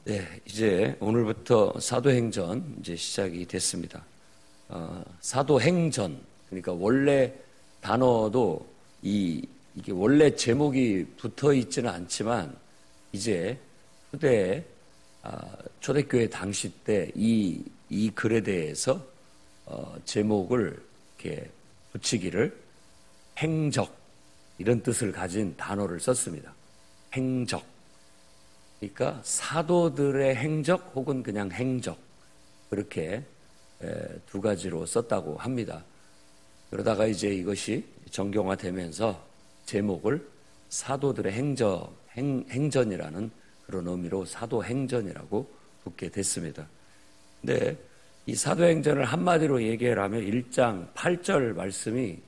네, 이제 오늘부터 사도행전 이제 시작이 됐습니다. 사도행전, 그러니까 원래 단어도 이게 원래 제목이 붙어 있지는 않지만 이제 후대 초대교회 당시 때 이 글에 대해서 제목을 이렇게 붙이기를 행적, 이런 뜻을 가진 단어를 썼습니다. 행적. 그러니까 사도들의 행적 혹은 그냥 행적, 그렇게 두 가지로 썼다고 합니다. 그러다가 이제 이것이 정경화되면서 제목을 사도들의 행전이라는 그런 의미로 사도행전이라고 붙게 됐습니다. 근데 이 사도행전을 한마디로 얘기하라면 1장 8절 말씀이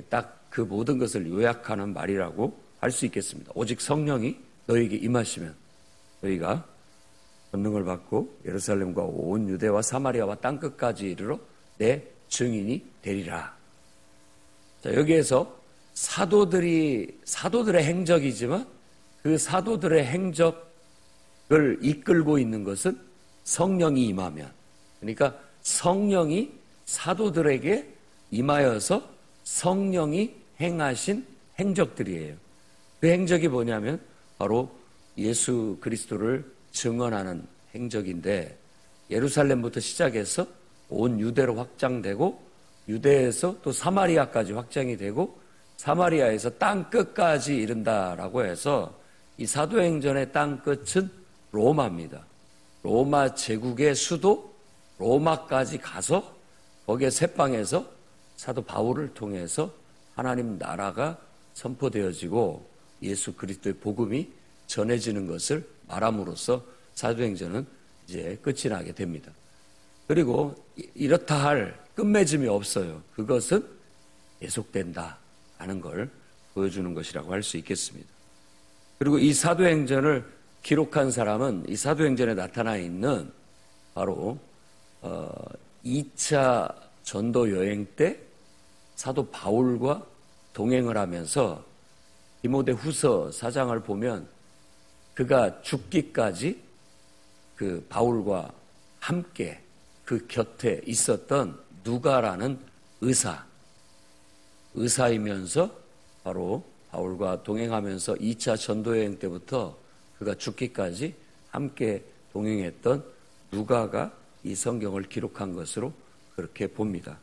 딱 그 모든 것을 요약하는 말이라고 할 수 있겠습니다. 오직 성령이 너에게 임하시면 너희가 권능을 받고 예루살렘과 온 유대와 사마리아와 땅끝까지 이르러 내 증인이 되리라. 자, 여기에서 사도들의 행적이지만 그 사도들의 행적을 이끌고 있는 것은 성령이 임하면, 그러니까 성령이 사도들에게 임하여서 성령이 행하신 행적들이에요. 그 행적이 뭐냐면 바로 예수 그리스도를 증언하는 행적인데, 예루살렘부터 시작해서 온 유대로 확장되고 유대에서 또 사마리아까지 확장이 되고 사마리아에서 땅 끝까지 이른다라고 해서 이 사도행전의 땅 끝은 로마입니다. 로마 제국의 수도 로마까지 가서 거기에 새방에서 사도 바울을 통해서 하나님 나라가 선포되어지고 예수 그리스도의 복음이 전해지는 것을 말함으로써 사도행전은 이제 끝이 나게 됩니다. 그리고 이렇다 할 끝맺음이 없어요. 그것은 계속된다 하는 걸 보여주는 것이라고 할 수 있겠습니다. 그리고 이 사도행전을 기록한 사람은 이 사도행전에 나타나 있는 바로 2차 전도 여행 때 사도 바울과 동행을 하면서 디모데 후서 4장을 보면 그가 죽기까지 그 바울과 함께 그 곁에 있었던 누가라는 의사이면서 바로 바울과 동행하면서 2차 전도여행 때부터 그가 죽기까지 함께 동행했던 누가가 이 성경을 기록한 것으로 그렇게 봅니다.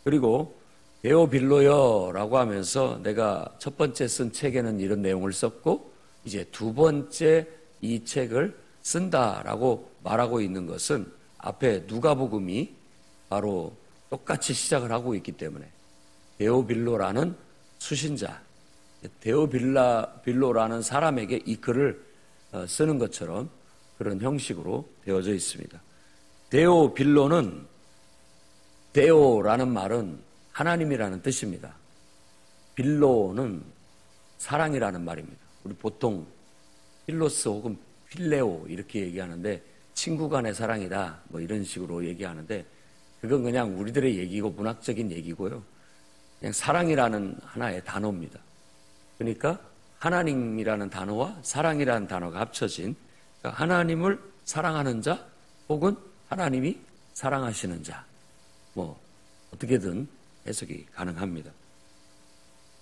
그리고 데오빌로여라고 하면서 내가 첫 번째 쓴 책에는 이런 내용을 썼고 이제 두 번째 이 책을 쓴다라고 말하고 있는 것은 앞에 누가복음이 바로 똑같이 시작을 하고 있기 때문에 데오빌로라는 수신자, 데오빌로라는 사람에게 이 글을 쓰는 것처럼 그런 형식으로 되어져 있습니다. 데오빌로는, 데오라는 말은 하나님이라는 뜻입니다. 빌로는 사랑이라는 말입니다. 우리 보통 필로스 혹은 필레오 이렇게 얘기하는데 친구 간의 사랑이다 뭐 이런 식으로 얘기하는데 그건 그냥 우리들의 얘기고 문학적인 얘기고요. 그냥 사랑이라는 하나의 단어입니다. 그러니까 하나님이라는 단어와 사랑이라는 단어가 합쳐진, 그러니까 하나님을 사랑하는 자 혹은 하나님이 사랑하시는 자, 뭐 어떻게든 해석이 가능합니다.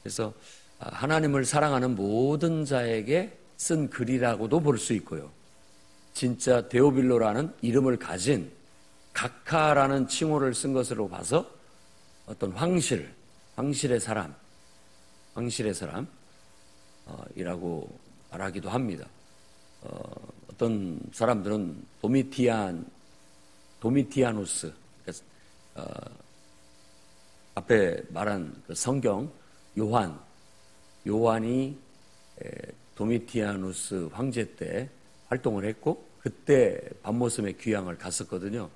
그래서 하나님을 사랑하는 모든 자에게 쓴 글이라고도 볼 수 있고요. 진짜 데오빌로라는 이름을 가진 각하라는 칭호를 쓴 것으로 봐서 어떤 황실의 사람이라고 말하기도 합니다. 어떤 사람들은 도미티아누스, 앞에 말한 그 성경 요한이 도미티아누스 황제 때 활동을 했고 그때 밤모섬의 귀향을 갔었거든요.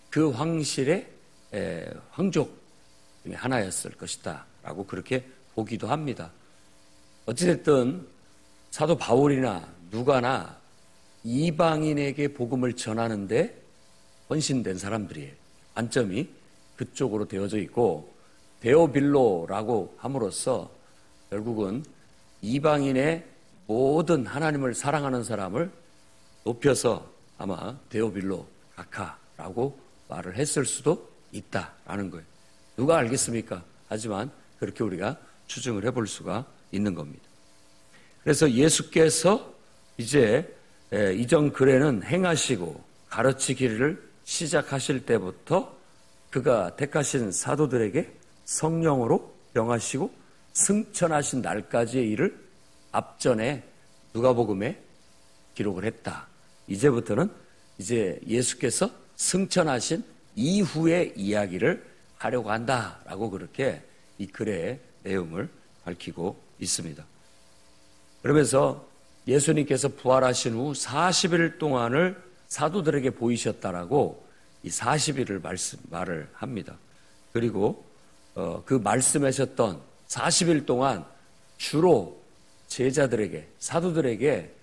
그 황실의 황족 중에 하나였을 것이다 라고 그렇게 보기도 합니다. 어찌됐든 사도 바울이나 누가나 이방인에게 복음을 전하는데 헌신된 사람들이에요. 관점이 그쪽으로 되어져 있고 데오빌로라고 함으로써 결국은 이방인의 모든 하나님을 사랑하는 사람을 높여서 아마 데오빌로 가카라고 말을 했을 수도 있다라는 거예요. 누가 알겠습니까? 하지만 그렇게 우리가 추정을 해볼 수가 있는 겁니다. 그래서 예수께서 이제 이전 글에는 행하시고 가르치기를 시작하실 때부터 그가 택하신 사도들에게 성령으로 병하시고 승천하신 날까지의 일을 앞전에 누가복음에 기록을 했다. 이제부터는 이제 예수께서 승천하신 이후의 이야기를 하려고 한다라고 그렇게 이 글의 내용을 밝히고 있습니다. 그러면서 예수님께서 부활하신 후 40일 동안을 사도들에게 보이셨다라고 이 40일을 말을 합니다. 그리고 그 말씀하셨던 40일 동안 주로 제자들에게, 사도들에게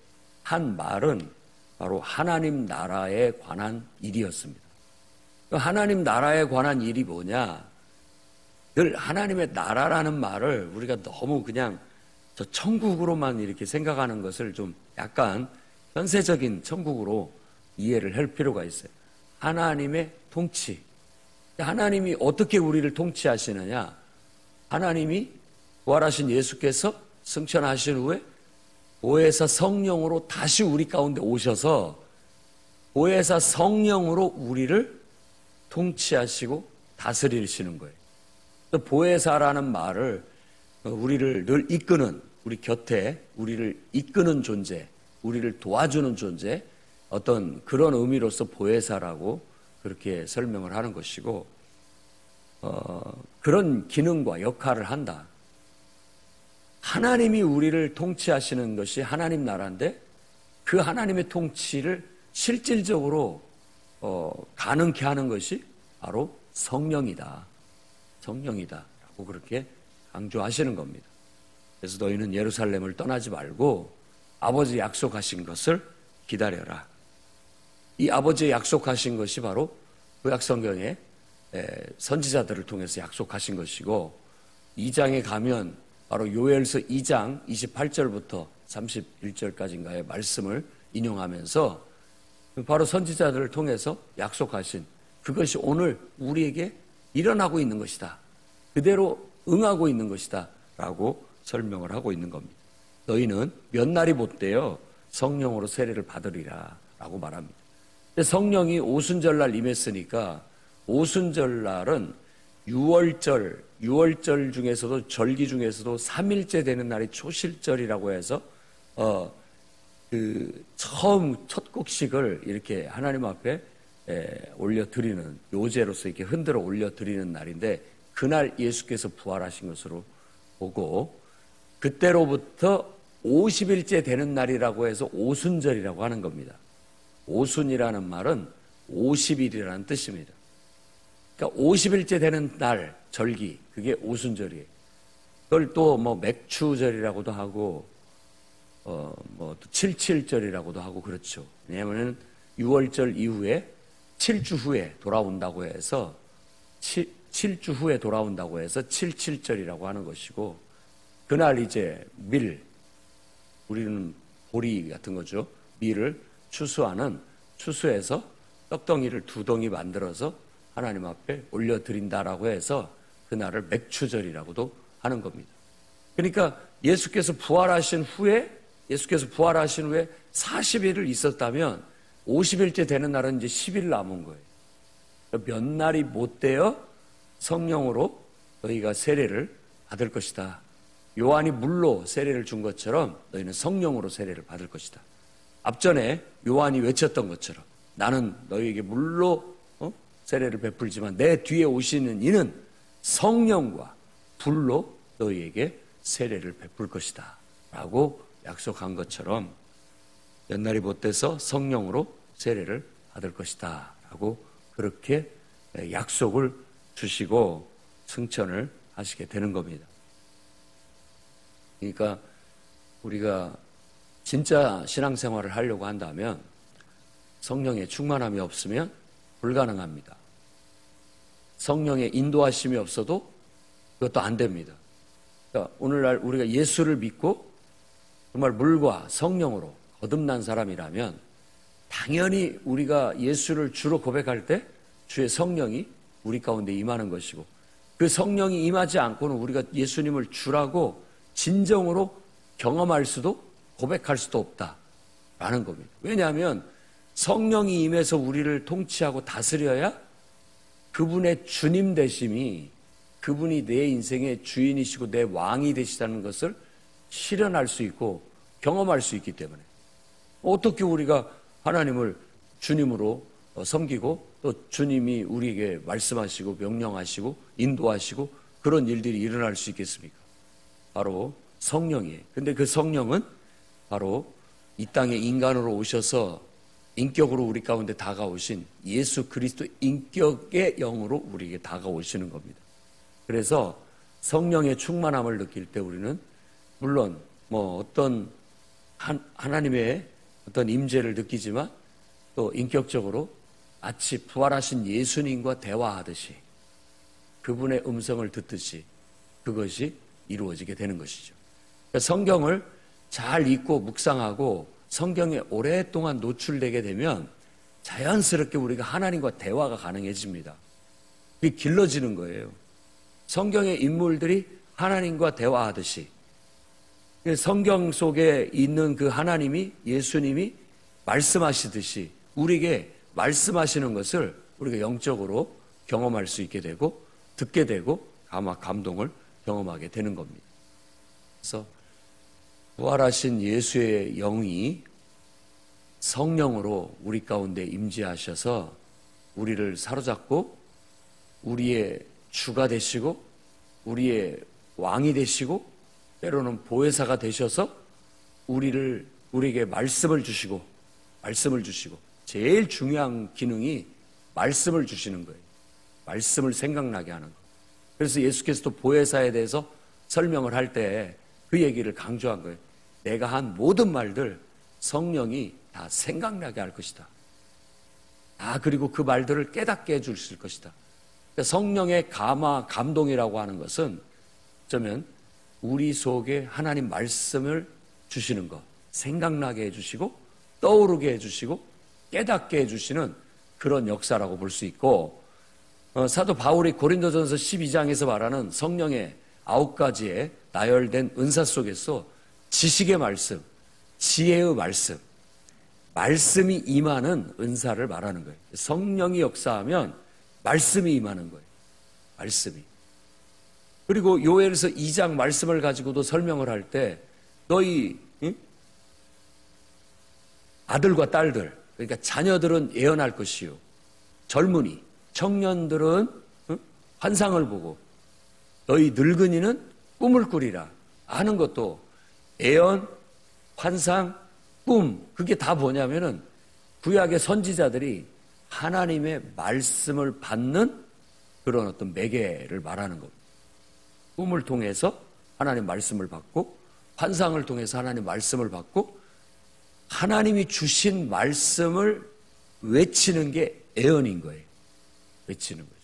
한 말은 바로 하나님 나라에 관한 일이었습니다. 하나님 나라에 관한 일이 뭐냐? 늘 하나님의 나라라는 말을 우리가 너무 그냥 저 천국으로만 이렇게 생각하는 것을 좀 약간 현세적인 천국으로 이해를 할 필요가 있어요. 하나님의 통치. 하나님이 어떻게 우리를 통치하시느냐? 하나님이 부활하신 예수께서 승천하신 후에 보혜사 성령으로 다시 우리 가운데 오셔서 보혜사 성령으로 우리를 통치하시고 다스리시는 거예요. 보혜사라는 말을 우리를 늘 이끄는, 우리 곁에 우리를 이끄는 존재, 우리를 도와주는 존재, 어떤 그런 의미로서 보혜사라고 그렇게 설명을 하는 것이고, 그런 기능과 역할을 한다. 하나님이 우리를 통치하시는 것이 하나님 나라인데 그 하나님의 통치를 실질적으로 가능케 하는 것이 바로 성령이다. 성령이다라고 그렇게 강조하시는 겁니다. 그래서 너희는 예루살렘을 떠나지 말고 아버지 약속하신 것을 기다려라. 이 아버지의 약속하신 것이 바로 구약성경에 선지자들을 통해서 약속하신 것이고 2장에 가면 바로 요엘서 2장 28절부터 31절까지인가의 말씀을 인용하면서 바로 선지자들을 통해서 약속하신 그것이 오늘 우리에게 일어나고 있는 것이다. 그대로 응하고 있는 것이다. 라고 설명을 하고 있는 겁니다. 너희는 몇 날이 못되어 성령으로 세례를 받으리라 라고 말합니다. 근데 성령이 오순절날 임했으니까 오순절날은 6월절 중에서도 절기 중에서도 3일째 되는 날이 초실절이라고 해서 처음 첫 곡식을 이렇게 하나님 앞에 올려드리는 요제로서 이렇게 흔들어 올려드리는 날인데 그날 예수께서 부활하신 것으로 보고 그때로부터 50일째 되는 날이라고 해서 오순절이라고 하는 겁니다. 오순이라는 말은 50일이라는 뜻입니다. 그러니까 50일째 되는 날 절기 그게 오순절이에요. 그걸 또 뭐 맥추절이라고도 하고 뭐 77절이라고도 하고 그렇죠. 왜냐하면 6월절 이후에 7주 후에 돌아온다고 해서 7주 후에 돌아온다고 해서 77절이라고 하는 것이고 그날 이제 우리는 보리 같은 거죠. 밀을 추수해서 떡덩이를 2덩이 만들어서 하나님 앞에 올려드린다라고 해서 그날을 맥추절이라고도 하는 겁니다. 그러니까 예수께서 부활하신 후에 40일을 있었다면 50일째 되는 날은 이제 10일 남은 거예요. 몇 날이 못 되어 성령으로 너희가 세례를 받을 것이다. 요한이 물로 세례를 준 것처럼 너희는 성령으로 세례를 받을 것이다. 앞전에 요한이 외쳤던 것처럼 나는 너희에게 물로 세례를 베풀지만 내 뒤에 오시는 이는 성령과 불로 너희에게 세례를 베풀 것이다 라고 약속한 것처럼 몇 날이 못돼서 성령으로 세례를 받을 것이다 라고 그렇게 약속을 주시고 승천을 하시게 되는 겁니다. 그러니까 우리가 진짜 신앙생활을 하려고 한다면 성령의 충만함이 없으면 불가능합니다. 성령의 인도하심이 없어도 그것도 안 됩니다. 그러니까 오늘날 우리가 예수를 믿고 정말 물과 성령으로 거듭난 사람이라면 당연히 우리가 예수를 주로 고백할 때 주의 성령이 우리 가운데 임하는 것이고, 그 성령이 임하지 않고는 우리가 예수님을 주라고 진정으로 경험할 수도 고백할 수도 없다라는 겁니다. 왜냐하면 성령이 임해서 우리를 통치하고 다스려야 그분의 주님 되심이, 그분이 내 인생의 주인이시고 내 왕이 되시다는 것을 실현할 수 있고 경험할 수 있기 때문에, 어떻게 우리가 하나님을 주님으로 섬기고 또 주님이 우리에게 말씀하시고 명령하시고 인도하시고 그런 일들이 일어날 수 있겠습니까? 바로 성령이에요. 근데 그 성령은 바로 이 땅에 인간으로 오셔서 인격으로 우리 가운데 다가오신 예수 그리스도 인격의 영으로 우리에게 다가오시는 겁니다. 그래서 성령의 충만함을 느낄 때 우리는 물론 어떤 하나님의 어떤 임재를 느끼지만 또 인격적으로 마치 부활하신 예수님과 대화하듯이 그분의 음성을 듣듯이 그것이 이루어지게 되는 것이죠. 그러니까 성경을 잘 읽고 묵상하고 성경에 오랫동안 노출되게 되면 자연스럽게 우리가 하나님과 대화가 가능해집니다. 그게 길러지는 거예요. 성경의 인물들이 하나님과 대화하듯이 성경 속에 있는 그 하나님이, 예수님이 말씀하시듯이 우리에게 말씀하시는 것을 우리가 영적으로 경험할 수 있게 되고 듣게 되고 아마 감동을 경험하게 되는 겁니다. 그래서 부활하신 예수의 영이 성령으로 우리 가운데 임재하셔서 우리를 사로잡고 우리의 주가 되시고 우리의 왕이 되시고 때로는 보혜사가 되셔서 우리에게 말씀을 주시고 제일 중요한 기능이 말씀을 주시는 거예요. 말씀을 생각나게 하는 거. 그래서 예수께서도 보혜사에 대해서 설명을 할 때 그 얘기를 강조한 거예요. 내가 한 모든 말들 성령이 다 생각나게 할 것이다. 그리고 그 말들을 깨닫게 해주실 것이다. 그러니까 성령의 감동이라고 하는 것은 어쩌면 우리 속에 하나님 말씀을 주시는 것, 생각나게 해주시고 떠오르게 해주시고 깨닫게 해주시는 그런 역사라고 볼 수 있고, 사도 바울이 고린도전서 12장에서 말하는 성령의 9가지의 나열된 은사 속에서 지식의 말씀, 지혜의 말씀, 말씀이 임하는 은사를 말하는 거예요. 성령이 역사하면 말씀이 임하는 거예요. 말씀이. 그리고 요엘서 2장 말씀을 가지고도 설명을 할 때 너희 아들과 딸들, 그러니까 자녀들은 예언할 것이요, 젊은이, 청년들은 환상을 보고 너희 늙은이는 꿈을 꾸리라 하는 것도 예언, 환상, 꿈, 그게 다 뭐냐면은 구약의 선지자들이 하나님의 말씀을 받는 그런 어떤 매개를 말하는 겁니다. 꿈을 통해서 하나님 말씀을 받고 환상을 통해서 하나님 말씀을 받고 하나님이 주신 말씀을 외치는 게 예언인 거예요. 외치는 거죠.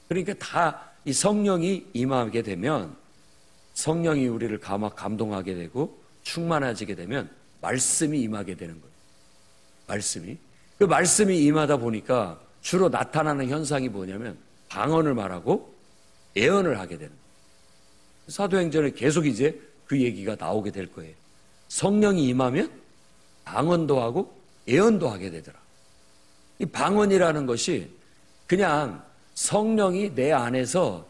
그러니까 다 이 성령이 임하게 되면, 성령이 우리를 감동하게 되고 충만해지게 되면 말씀이 임하게 되는 거예요. 말씀이. 그 말씀이 임하다 보니까 주로 나타나는 현상이 뭐냐면 방언을 말하고 예언을 하게 되는 거예요. 사도행전에 계속 이제 그 얘기가 나오게 될 거예요. 성령이 임하면 방언도 하고 예언도 하게 되더라. 이 방언이라는 것이 그냥 성령이 내 안에서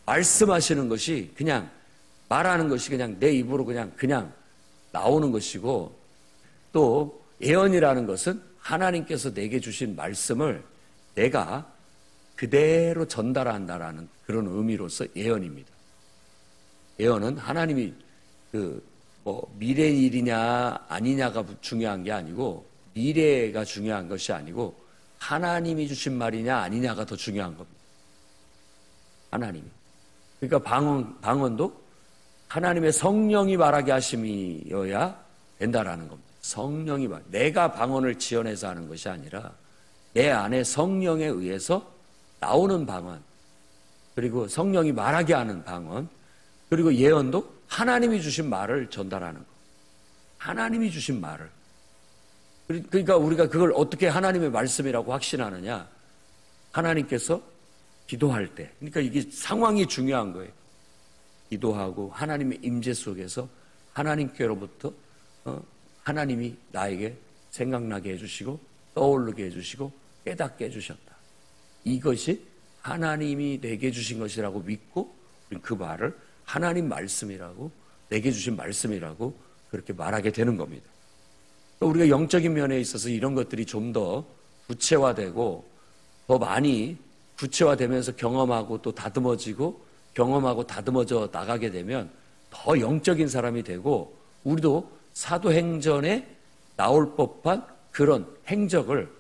말씀하시는 것이, 그냥 말하는 것이 그냥 내 입으로 그냥 나오는 것이고, 또 예언이라는 것은 하나님께서 내게 주신 말씀을 내가 그대로 전달한다라는 그런 의미로서 예언입니다. 예언은 하나님이 미래 일이냐 아니냐가 중요한 게 아니고, 미래가 중요한 것이 아니고 하나님이 주신 말이냐 아니냐가 더 중요한 겁니다. 하나님이. 그러니까 방언도 하나님의 성령이 말하게 하심이어야 된다라는 겁니다. 성령이 내가 방언을 지어내서 하는 것이 아니라 내 안에 성령에 의해서 나오는 방언, 그리고 성령이 말하게 하는 방언, 그리고 예언도 하나님이 주신 말을 전달하는 것. 하나님이 주신 말을. 그러니까 우리가 그걸 어떻게 하나님의 말씀이라고 확신하느냐? 하나님께서 기도할 때, 그러니까 이게 상황이 중요한 거예요. 기도하고 하나님의 임재 속에서 하나님께로부터 하나님이 나에게 생각나게 해주시고 떠오르게 해주시고 깨닫게 해주셨다. 이것이 하나님이 내게 주신 것이라고 믿고 그 말을 하나님 말씀이라고, 내게 주신 말씀이라고 그렇게 말하게 되는 겁니다. 우리가 영적인 면에 있어서 이런 것들이 좀 더 구체화되고 더 많이 구체화되면서 경험하고 또 다듬어지고 경험하고 다듬어져 나가게 되면 더 영적인 사람이 되고, 우리도 사도행전에 나올 법한 그런 행적을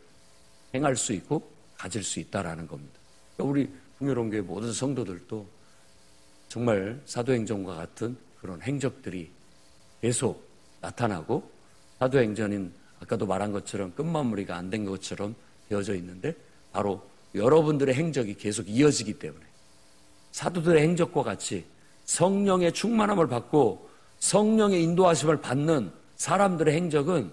행할 수 있고 가질 수 있다라는 겁니다. 우리 풍요로운교회 모든 성도들도 정말 사도행전과 같은 그런 행적들이 계속 나타나고, 사도행전인 아까도 말한 것처럼 끝마무리가 안 된 것처럼 되어져 있는데 바로 여러분들의 행적이 계속 이어지기 때문에, 사도들의 행적과 같이 성령의 충만함을 받고 성령의 인도하심을 받는 사람들의 행적은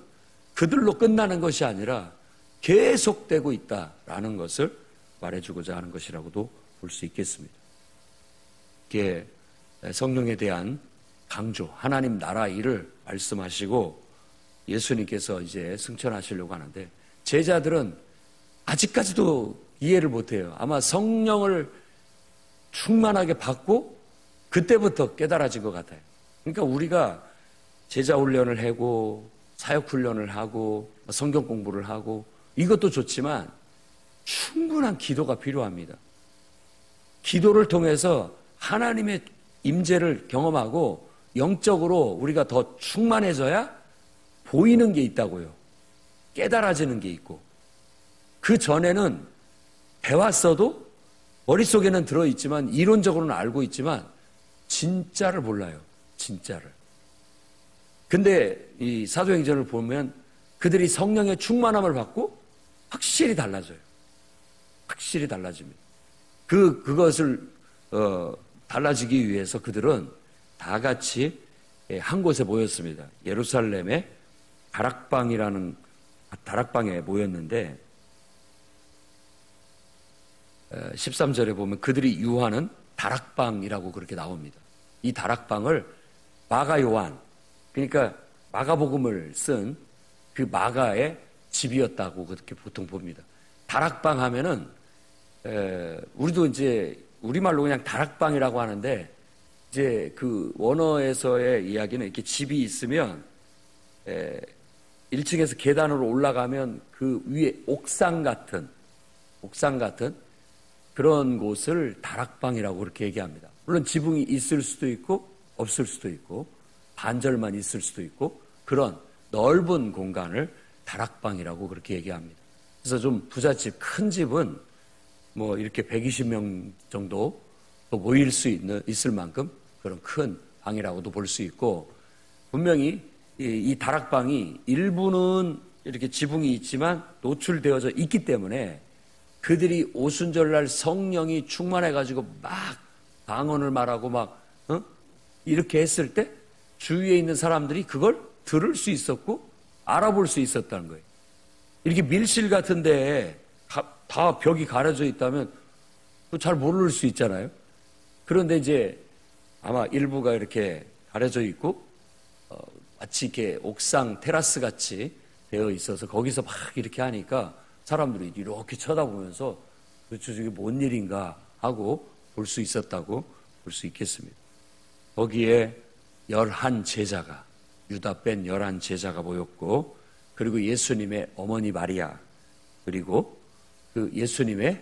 그들로 끝나는 것이 아니라 계속되고 있다라는 것을 말해주고자 하는 것이라고도 볼 수 있겠습니다. 이게 성령에 대한 강조, 하나님 나라 일을 말씀하시고 예수님께서 이제 승천하시려고 하는데, 제자들은 아직까지도 이해를 못해요. 아마 성령을 충만하게 받고 그때부터 깨달아진 것 같아요. 그러니까 우리가 제자 훈련을 하고 사역 훈련을 하고 성경 공부를 하고 이것도 좋지만 충분한 기도가 필요합니다. 기도를 통해서 하나님의 임재를 경험하고 영적으로 우리가 더 충만해져야 보이는 게 있다고요. 깨달아지는 게 있고, 그 전에는 배웠어도 머릿속에는 들어있지만 이론적으로는 알고 있지만 진짜를 몰라요. 진짜를. 근데 이 사도행전을 보면 그들이 성령의 충만함을 받고 확실히 달라져요. 확실히 달라집니다. 그것을 달라지기 위해서 그들은 다 같이 한 곳에 모였습니다. 예루살렘의 다락방에 모였는데 13절에 보면 그들이 유하는 다락방이라고 그렇게 나옵니다. 이 다락방을 마가 요한, 그러니까 마가복음을 쓴 그 마가의 집이었다고 그렇게 보통 봅니다. 다락방 하면은 우리도 이제 우리말로 그냥 다락방이라고 하는데, 이제 그 원어에서의 이야기는 이렇게 집이 있으면 1층에서 계단으로 올라가면 그 위에 옥상 같은 그런 곳을 다락방이라고 그렇게 얘기합니다. 물론 지붕이 있을 수도 있고 없을 수도 있고 반절만 있을 수도 있고 그런 넓은 공간을 다락방이라고 그렇게 얘기합니다. 그래서 좀 부잣집, 큰 집은 뭐 이렇게 120명 정도 또 모일 수 있을 만큼 그런 큰 방이라고도 볼 수 있고, 분명히 이 다락방이 일부는 이렇게 지붕이 있지만 노출되어져 있기 때문에 그들이 오순절날 성령이 충만해가지고 막 방언을 말하고 막 이렇게 했을 때 주위에 있는 사람들이 그걸 들을 수 있었고 알아볼 수 있었다는 거예요. 이렇게 밀실 같은 데에 다 벽이 가려져 있다면 잘 모를 수 있잖아요. 그런데 이제 아마 일부가 이렇게 가려져 있고 마치 이렇게 옥상 테라스 같이 되어 있어서 거기서 막 이렇게 하니까 사람들이 이렇게 쳐다보면서 도대체 저게 뭔 일인가 하고 볼 수 있었다고 볼 수 있겠습니다. 거기에 11제자가, 유다 뺀 11제자가 모였고, 그리고 예수님의 어머니 마리아, 그리고 그 예수님의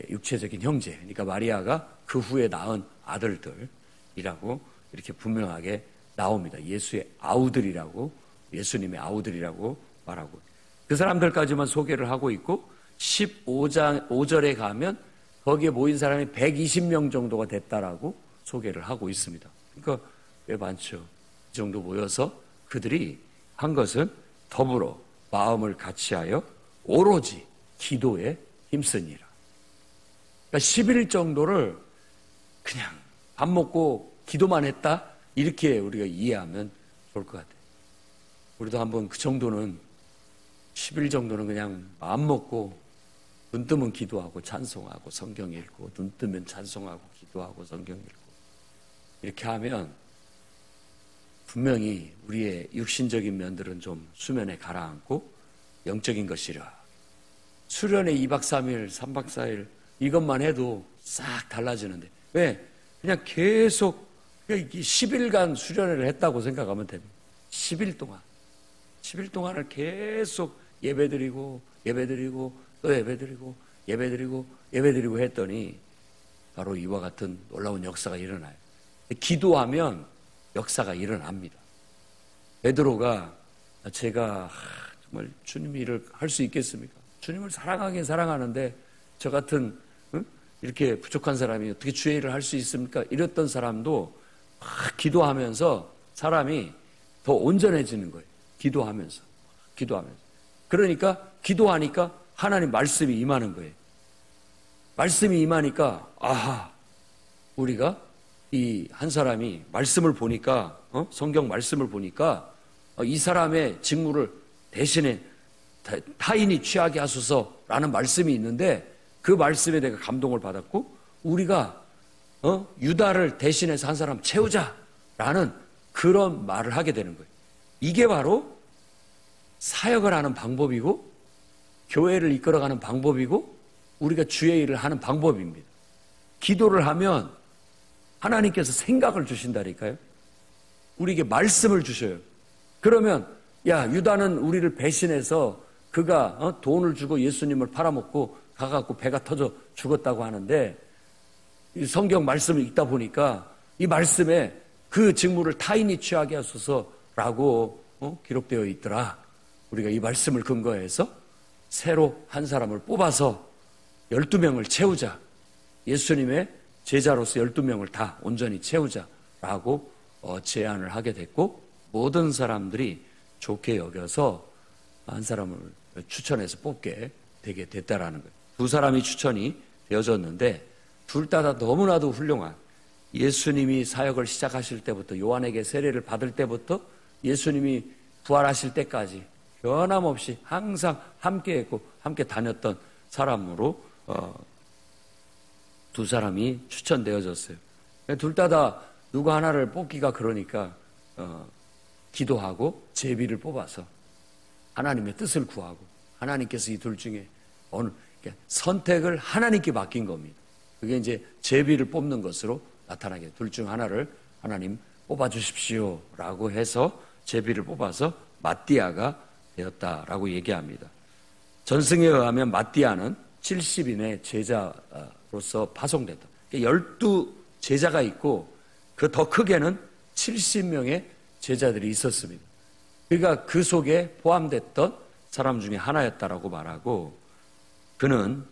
육체적인 형제, 그러니까 마리아가 그 후에 낳은 아들들이라고 이렇게 분명하게 나옵니다. 예수의 아우들이라고, 예수님의 아우들이라고 말하고, 그 사람들까지만 소개를 하고 있고 15장 5절에 가면 거기에 모인 사람이 120명 정도가 됐다라고 소개를 하고 있습니다. 그러니까 왜 많죠? 이 정도 모여서 그들이 한 것은 더불어 마음을 같이하여 오로지 기도에 힘쓰니라. 그러니까 10일 정도를 그냥 밥 먹고 기도만 했다, 이렇게 우리가 이해하면 좋을 것 같아요. 우리도 한번 그 정도는 10일 정도는 그냥 마음 먹고 눈 뜨면 기도하고 찬송하고 성경 읽고, 눈 뜨면 찬송하고 기도하고 성경 읽고, 이렇게 하면 분명히 우리의 육신적인 면들은 좀 수면에 가라앉고 영적인 것이라. 수련회 2박 3일 3박 4일 이것만 해도 싹 달라지는데, 왜? 그냥 계속 10일간 수련회를 했다고 생각하면 됩니다. 10일 동안을 계속 예배드리고 또 예배드리고 했더니 바로 이와 같은 놀라운 역사가 일어나요. 기도하면 역사가 일어납니다. 베드로가 제가 정말 주님 일을 할 수 있겠습니까? 주님을 사랑하긴 사랑하는데 저 같은 이렇게 부족한 사람이 어떻게 주의 일을 할 수 있습니까? 이랬던 사람도 막 기도하면서 사람이 더 온전해지는 거예요. 기도하면서. 그러니까 기도하니까 하나님 말씀이 임하는 거예요. 말씀이 임하니까 아하, 우리가 이 한 사람이 말씀을 보니까 성경 말씀을 보니까 이 사람의 직무를 대신에 타인이 취하게 하소서라는 말씀이 있는데 그 말씀에 내가 감동을 받았고 우리가 유다를 대신해서 한 사람 채우자라는 그런 말을 하게 되는 거예요. 이게 바로 사역을 하는 방법이고 교회를 이끌어가는 방법이고 우리가 주의 일을 하는 방법입니다. 기도를 하면 하나님께서 생각을 주신다니까요. 우리에게 말씀을 주셔요. 그러면 야, 유다는 우리를 배신해서 그가 돈을 주고 예수님을 팔아먹고 가갖고 배가 터져 죽었다고 하는데 이 성경 말씀을 읽다 보니까 이 말씀에 그 직무를 타인이 취하게 하소서라고 기록되어 있더라. 우리가 이 말씀을 근거해서 새로 한 사람을 뽑아서 12명을 채우자. 예수님의 제자로서 12명을 다 온전히 채우자라고 제안을 하게 됐고 모든 사람들이 좋게 여겨서 한 사람을 추천해서 뽑게 되게 됐다라는 거예요. 두 사람이 추천이 되어졌는데 둘 다 너무나도 훌륭한 예수님이 사역을 시작하실 때부터 요한에게 세례를 받을 때부터 예수님이 부활하실 때까지 변함없이 항상 함께했고 함께 다녔던 사람으로 두 사람이 추천되어졌어요. 둘 다 누구 하나를 뽑기가 그러니까 기도하고 제비를 뽑아서 하나님의 뜻을 구하고 하나님께서 이 둘 중에 어느 선택을 하나님께 맡긴 겁니다. 그게 이제 제비를 뽑는 것으로 나타나게 둘 중 하나를 하나님 뽑아주십시오 라고 해서 제비를 뽑아서 마띠아가 되었다라고 얘기합니다. 전승에 의하면 마띠아는 70인의 제자로서 파송됐다. 12제자가 있고 그 더 크게는 70명의 제자들이 있었습니다. 그러니까 그 속에 포함됐던 사람 중에 하나였다라고 말하고 그는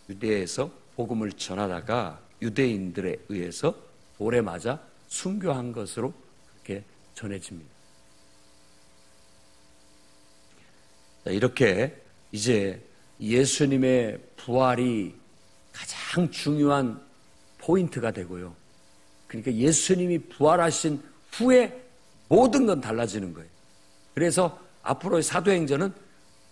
유대에서 복음을 전하다가 유대인들에 의해서 돌에 맞아 순교한 것으로 그렇게 전해집니다. 이렇게 이제 예수님의 부활이 가장 중요한 포인트가 되고요. 그러니까 예수님이 부활하신 후에 모든 건 달라지는 거예요. 그래서 앞으로의 사도행전은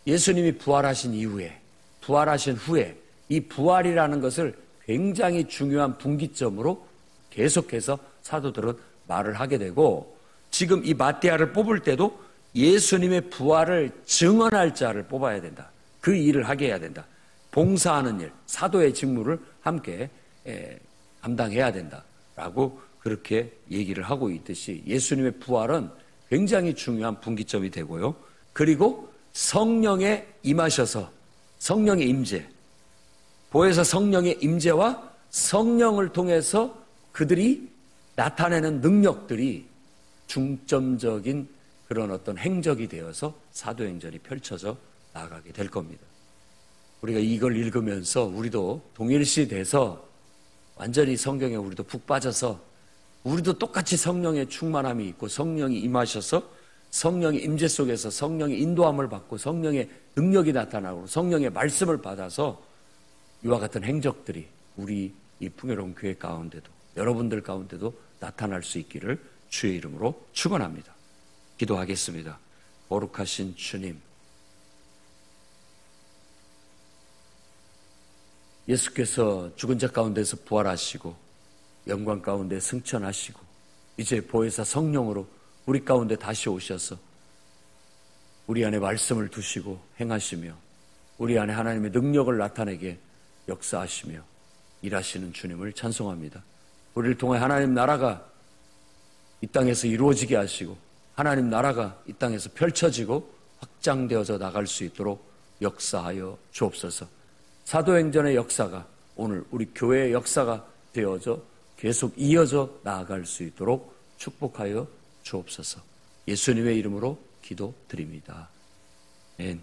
예수님이 부활하신 이후에, 부활하신 후에 이 부활이라는 것을 굉장히 중요한 분기점으로 계속해서 사도들은 말을 하게 되고 지금 이 마띠아를 뽑을 때도 예수님의 부활을 증언할 자를 뽑아야 된다. 그 일을 하게 해야 된다. 봉사하는 일, 사도의 직무를 함께 감당해야 된다라고 그렇게 얘기를 하고 있듯이 예수님의 부활은 굉장히 중요한 분기점이 되고요. 그리고 성령에 임하셔서 성령의 임재, 보혜사 성령의 임재와 성령을 통해서 그들이 나타내는 능력들이 중점적인 그런 어떤 행적이 되어서 사도행전이 펼쳐져 나가게 될 겁니다. 우리가 이걸 읽으면서 우리도 동일시 돼서 완전히 성경에 우리도 푹 빠져서 우리도 똑같이 성령의 충만함이 있고 성령이 임하셔서 성령의 임재 속에서 성령의 인도함을 받고 성령의 능력이 나타나고 성령의 말씀을 받아서 이와 같은 행적들이 우리 이 풍요로운 교회 가운데도 여러분들 가운데도 나타날 수 있기를 주의 이름으로 축원합니다. 기도하겠습니다. 거룩하신 주님, 예수께서 죽은 자 가운데서 부활하시고 영광 가운데 승천하시고 이제 보혜사 성령으로 우리 가운데 다시 오셔서 우리 안에 말씀을 두시고 행하시며 우리 안에 하나님의 능력을 나타내게 역사하시며 일하시는 주님을 찬송합니다. 우리를 통해 하나님 나라가 이 땅에서 이루어지게 하시고 하나님 나라가 이 땅에서 펼쳐지고 확장되어져 나갈 수 있도록 역사하여 주옵소서. 사도행전의 역사가 오늘 우리 교회의 역사가 되어져 계속 이어져 나아갈 수 있도록 축복하여 주옵소서. 예수님의 이름으로 기도드립니다. 아멘.